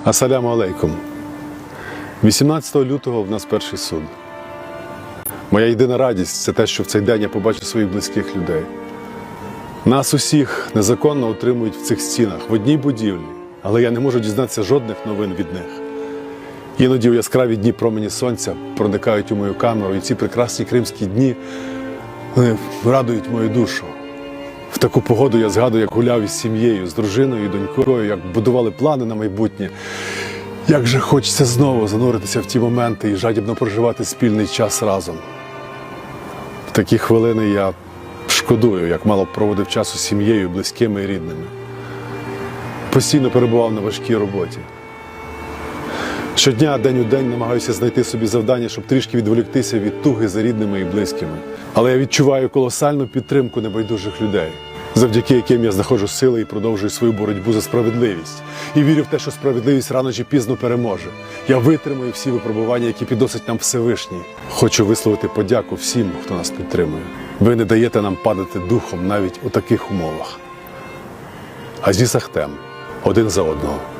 Асаляму алейкум. 18 лютого в нас перший суд. Моя єдина радість – це те, що в цей день я побачу своїх близьких людей. Нас усіх незаконно утримують в цих стінах, в одній будівлі, але я не можу дізнатися жодних новин від них. Іноді у яскраві дні промені сонця проникають у мою камеру, і ці прекрасні кримські дні вони радують мою душу. В таку погоду я згадую, як гуляв із сім'єю, з дружиною і донькою, як будували плани на майбутнє. Як же хочеться знову зануритися в ті моменти і жадібно проживати спільний час разом. В такі хвилини я шкодую, як мало проводив час з сім'єю, близькими і рідними. Постійно перебував на важкій роботі. Щодня, день у день намагаюся знайти собі завдання, щоб трішки відволіктися від туги за рідними і близькими. Але я відчуваю колосальну підтримку небайдужих людей, завдяки яким я знаходжу сили і продовжую свою боротьбу за справедливість. І вірю в те, що справедливість рано чи пізно переможе. Я витримаю всі випробування, які підносить нам Всевишній. Хочу висловити подяку всім, хто нас підтримує. Ви не даєте нам падати духом навіть у таких умовах. Азіз Ахтем. Один за одного.